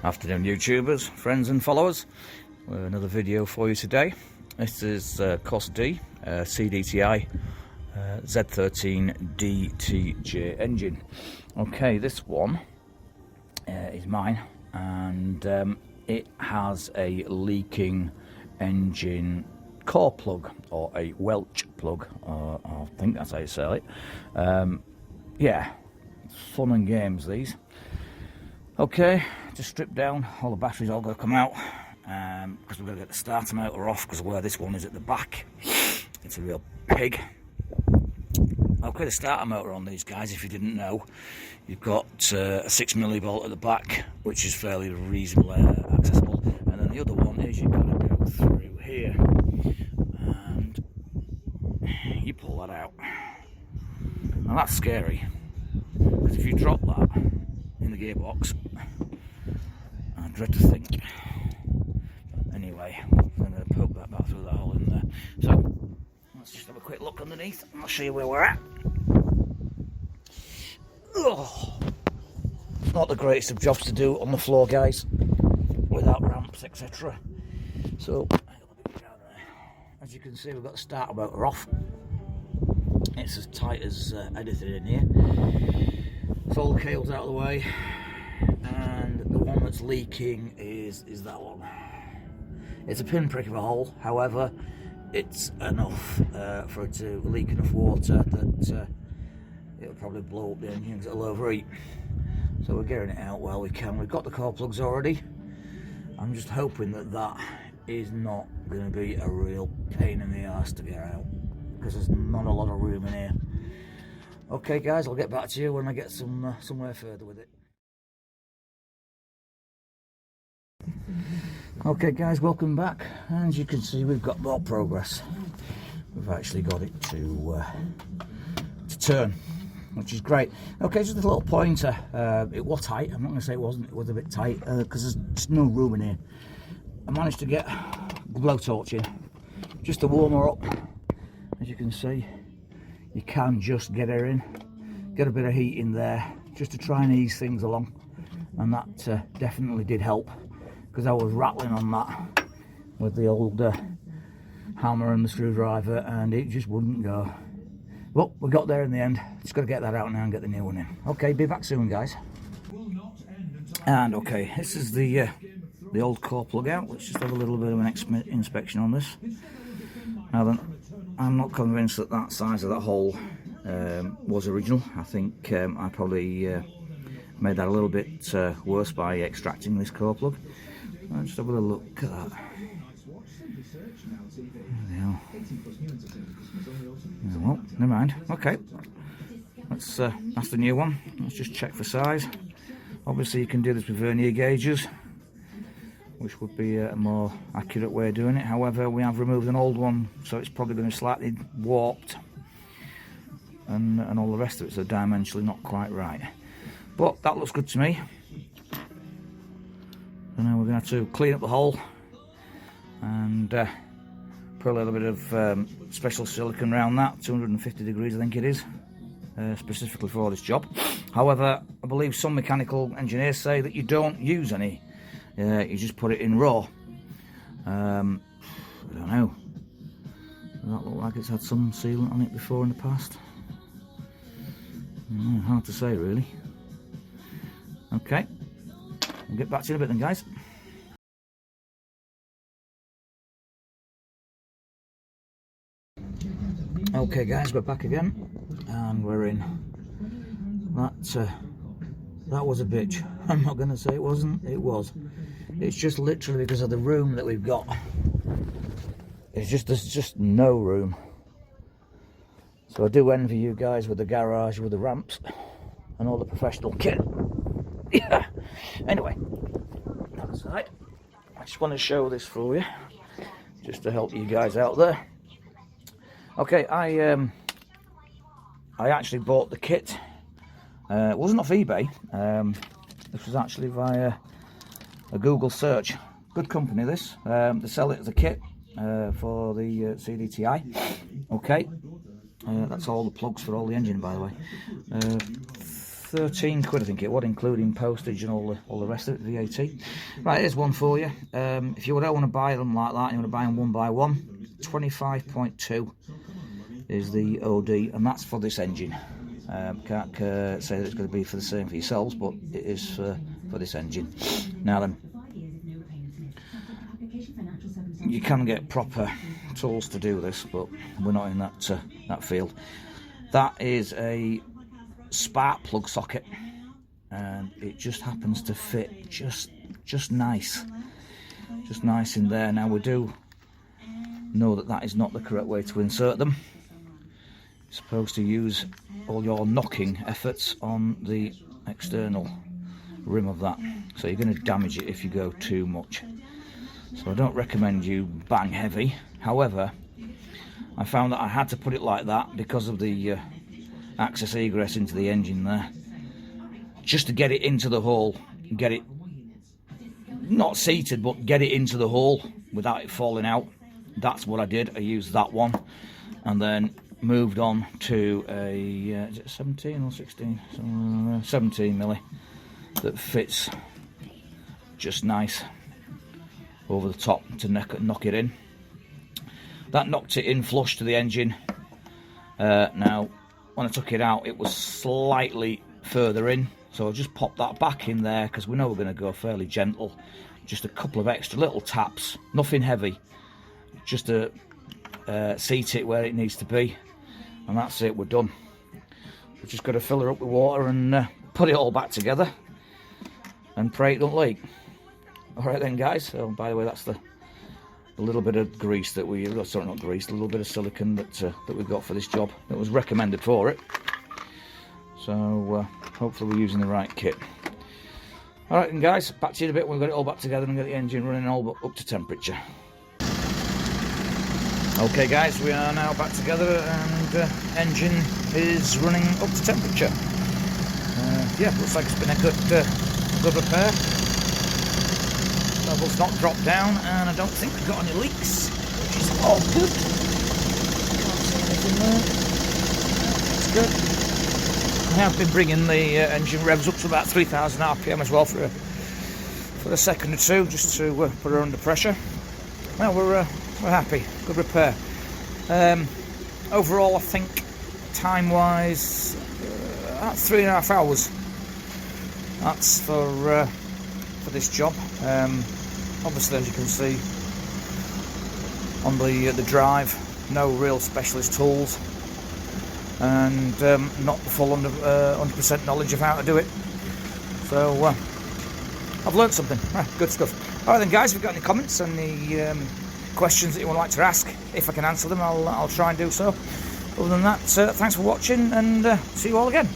Afternoon YouTubers, friends and followers. Another video for you today. This is Corsa D, CDTI Z13 DTJ engine. Okay, this one is mine, and it has a leaking engine core plug, or a welch plug, I think that's how you say it. Yeah, fun and games these. Okay, just strip down, all the batteries all got to come out, because we're going to get the starter motor off, because where this one is at the back, it's a real pig. Okay, the starter motor on these guys, if you didn't know, you've got a 6 millivolt at the back, which is fairly reasonably accessible, and then the other one is you've got to go through here, and you pull that out. Now that's scary, because if you drop that in the gearbox, I dread to think. But anyway, I'm going to poke that back through that hole in there. So let's just have a quick look underneath and I'll show you where we're at. Oh, not the greatest of jobs to do on the floor, guys, without ramps, etc. So as you can see, we've got the starter motor off. It's as tight as anything in here. So all the cables out of the way, and the one that's leaking is that one. It's a pinprick of a hole, however, it's enough for it to leak enough water that it'll probably blow up the engine because it'll overheat. So we're getting it out while we can. We've got the core plugs already. I'm just hoping that that is not going to be a real pain in the arse to get out, because there's not a lot of room in here. Okay guys, I'll get back to you when I get somewhere further with it. Okay guys, welcome back. As you can see, we've got more progress. We've actually got it to turn, which is great. Okay, just a little pointer. It was tight. I'm not going to say it wasn't. It was a bit tight because there's just no room in here. I managed to get the blowtorch in just to warm her up. As you can see, you can just get her in, get a bit of heat in there, just to try and ease things along, and that definitely did help, because I was rattling on that with the old hammer and the screwdriver, and it just wouldn't go. Well, we got there in the end. Just got to get that out now and get the new one in. Okay, be back soon, guys. And okay, this is the old core plug out. Let's just have a little bit of an inspection on this. Now then, I'm not convinced that that size of that hole was original. I think I probably made that a little bit worse by extracting this core plug. Let's just have a little look at that. There we are. Well, never mind. Okay, that's the new one. Let's just check for size. Obviously you can do this with vernier gauges, which would be a more accurate way of doing it. However, we have removed an old one, so it's probably going to be slightly warped, and all the rest of it's dimensionally not quite right. But that looks good to me. And now we're going to have to clean up the hole and put a little bit of special silicone around that, 250 degrees I think it is, specifically for this job. However, I believe some mechanical engineers say that you don't use any. You just put it in raw. I don't know. Does that look like it's had some sealant on it before in the past? Hard to say, really. Okay, I'll get back to you in a bit then, guys. Okay guys, we're back again, and we're in. That was a bitch. I'm not going to say it wasn't, it was. It's just literally because of the room that we've got. There's just no room. So I do envy you guys with the garage, with the ramps, and all the professional kit. Yeah. Anyway, that aside, I just want to show this for you, just to help you guys out there. Okay, I actually bought the kit. It wasn't off eBay. This was actually via a Google search. Good company this. They sell it as a kit for the CDTI. Okay, that's all the plugs for all the engine, by the way. 13 quid, I think it would, including postage and all the rest of it, VAT. Right, here's one for you. If you don't want to buy them like that, you want to buy them one by one, 25.2 is the OD, and that's for this engine. Can't say that it's going to be for the same for yourselves, but it is for this engine. Now then, you can get proper tools to do this, but we're not in that field. That is a spark plug socket, and it just happens to fit just nice in there. Now we do know that is not the correct way to insert them. You're supposed to use all your knocking efforts on the external rim of that, so you're going to damage it if you go too much. So I don't recommend you bang heavy. However, I found that I had to put it like that because of the access egress into the engine there, just to get it into the hole, get it not seated, but get it into the hole without it falling out. That's what I did. I used that one, and then moved on to a is it 17 or 16? 17 milli that fits just nice over the top to knock it in. That knocked it in flush to the engine. Now, when I took it out, it was slightly further in, so I just popped that back in there because we know we're going to go fairly gentle. Just a couple of extra little taps, nothing heavy, just to seat it where it needs to be, and that's it, we're done. We've just got to fill her up with water and put it all back together and pray it don't leak. Alright then guys, so by the way, that's the little bit of grease that sorry, not grease, a little bit of silicone that we got for this job that was recommended for it. So hopefully we're using the right kit. Alright then guys, back to you in a bit when we've got it all back together and get the engine running all up to temperature. Okay guys, we are now back together and engine is running up to temperature. Yeah, looks like it's been a good repair. Level's not dropped down, and I don't think we've got any leaks, which is all good. Can't see anything there. That's good. I have been bringing the engine revs up to about 3,000 RPM as well for a second or two, just to put her under pressure. Well, we're happy. Good repair. Overall, I think time-wise, about 3.5 hours. That's for this job. Obviously, as you can see on the drive, no real specialist tools, and not the full 100% knowledge of how to do it. So I've learned something. Good stuff. All right then, guys. If you've got any comments and any questions that you would like to ask, if I can answer them, I'll try and do so. Other than that, thanks for watching, and see you all again.